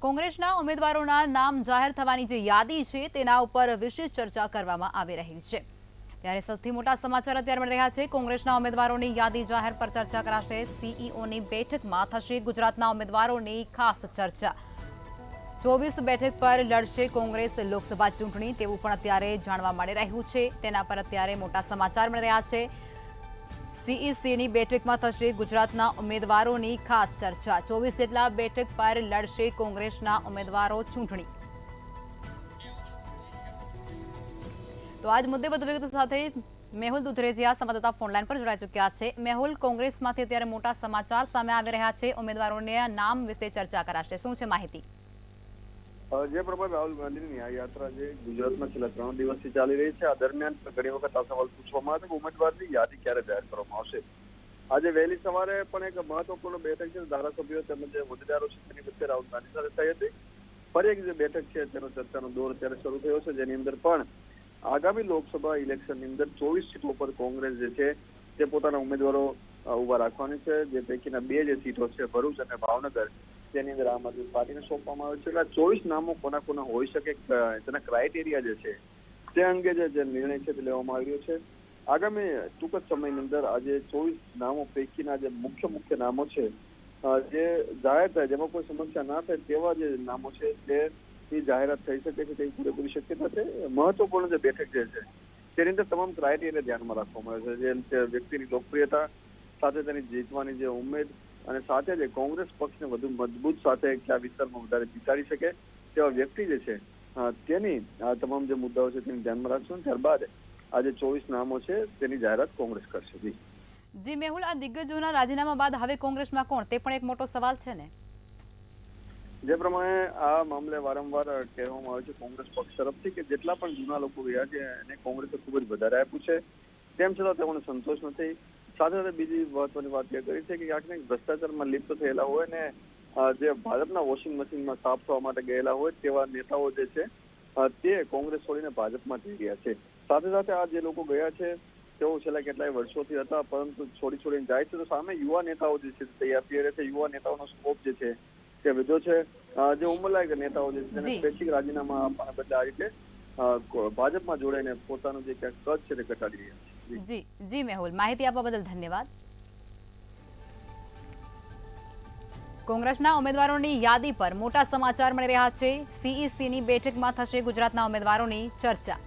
કોંગ્રેસના ઉમેદવારોના નામ જાહેર થવાની જે યાદી છે તેના ઉપર વિશેષ ચર્ચા કરવામાં આવી રહી છે। ત્યારે સૌથી મોટા સમાચાર અત્યારે મળી રહ્યા છે। કોંગ્રેસના ઉમેદવારોની યાદી જાહેર પર ચર્ચા કરાશે। સીઈઓની બેઠકમાં થશે ગુજરાતના ઉમેદવારોની ખાસ ચર્ચા। 24 બેઠક પર લડશે કોંગ્રેસ લોકસભા ચૂંટણી તેવું પણ અત્યારે જાણવા મળી રહ્યું છે। તેના પર અત્યારે મોટા સમાચાર મળી રહ્યા છે। सीईसीની બેઠકમાં થશે ગુજરાતના ઉમેદવારોની ખાસ ચર્ચા। 24 જેટલા બેઠક પર લડશે કોંગ્રેસના ઉમેદવારો ચૂંટણી। તો આજ મુદ્દે વધુ વિગતો સાથે મેહુલ દુધરેજિયા સંવાદદાતા ફોનલાઈન પર જોડાઈ ચૂક્યા છે। મેહુલ, કોંગ્રેસમાંથી અત્યારે મોટા સમાચાર સામે આવી રહ્યા છે। ઉમેદવારોના નામ વિશે ચર્ચા કરાશે, શું છે માહિતી? જે પ્રમાણે રાહુલ ગાંધીની આ યાત્રા જે ગુજરાતમાં છેલ્લા 3 દિવસથી ચાલી રહી છે, આ દરમિયાન ઘણી વખત આ સવાલ પૂછવામાં આવે કે ઉમેદવારની યાદી ક્યારે જાહેર કરવામાં આવશે। આજે વહેલી સવારે પણ એક મહત્વપૂર્ણ બેઠક છે, ધારાસભ્યો તેમજ હોદ્દેદારો છે તેની વચ્ચે રાહુલ ગાંધી સાથે થઈ હતી। ફરી એક જે બેઠક છે તેનો ચર્ચાનો દોર અત્યારે શરૂ થયો છે, જેની અંદર પણ આગામી લોકસભા ઇલેક્શનની અંદર 24 સીટો પર કોંગ્રેસ જે છે તે પોતાના ઉમેદવારો ઉભા રાખવાની છે। જે પૈકીના 2 જે સીટો છે, ભરૂચ અને ભાવનગર, તેની અંદર આમ આદમી પાર્ટીને સોંપવામાં આવે છે। એટલે 24 નામો કોના કોના હોઈ શકે, તેના ક્રાઇટેરિયા જે છે તે અંગે જે નિર્ણય છે તે લેવામાં આવ્યો છે। આગામી ટૂંક જ સમયની અંદર આજે 24 નામો પૈકીના જે મુખ્ય નામો છે જે જાહેર થાય, જેમાં કોઈ સમસ્યા ના થાય તેવા જે નામો છે તે જાહેરાત થઈ શકે છે તેવી પૂરેપૂરી શક્યતા છે। મહત્વપૂર્ણ જે બેઠક જે છે તેની અંદર તમામ ક્રાઇટેરિયા ધ્યાનમાં રાખવામાં આવે છે, જેમ કે વ્યક્તિની લોકપ્રિયતા સાથે તેની જીતવાની જે ઉમેદ અને સાથે જ કોંગ્રેસ પક્ષને વધુ મજબૂત સાથે કયા વિસ્તારમાં વધારે જીતાડી શકે તેવા વ્યક્તિ જે છે તેની તમામ જે મુદ્દાઓ છે તેને ધ્યાનમાં રાખશું। ત્યારબાદ આજે 24 નામો છે તેની જાહેરાત કોંગ્રેસ કરશે। જી મેહુલ, આ દિગ્ગજોના રાજીનામા બાદ હવે કોંગ્રેસમાં કોણ, તે પણ એક મોટો સવાલ છે ને? જે પ્રમાણે આ મામલે વારંવાર કહેવામાં આવે છે કોંગ્રેસ પક્ષ તરફથી કે જેટલા પણ જૂના લોકો રહ્યા છે એને કોંગ્રેસે ખૂબ જ વધારે આપ્યું છે, તેમ છતાં તેઓને સંતોષ નથી। સાથે સાથે બીજી મહત્વની વાત એ કરી છે કે ક્યાંક ને ભ્રષ્ટાચારમાં લિપ્ત થયેલા હોય ને જે ભાજપના વોશિંગ મશીનમાં સાફ થવા માટે ગયેલા હોય તેવા નેતાઓ જે છે તે કોંગ્રેસ છોડીને ભાજપમાં જઈ રહ્યા છે। સાથે સાથે આ જે લોકો ગયા છે તેઓ છેલ્લા કેટલાય વર્ષોથી હતા, પરંતુ છોડીને જાય છે તો સામે યુવા નેતાઓ જે છે તૈયાર થઈ રહ્યા છે। યુવા નેતાઓનો સ્કોપ જે છે તે વધ્યો છે। જે ઉંમરલાયક નેતાઓ જે છે તેને સ્વૈચ્છિક રાજીનામા આપવાના બદલે આ રીતે ભાજપમાં જોડાઈને પોતાનું જે ક્યાંક કદ છે તે ઘટાડી રહ્યા છે। જી મેહુલ, માહિતી આપવા બદલ ધન્યવાદ। કોંગ્રેસના ઉમેદવારોની યાદી પર મોટા સમાચાર મળી રહ્યા છે। સીઈસીની બેઠકમાં થશે ગુજરાતના ઉમેદવારોની ચર્ચા।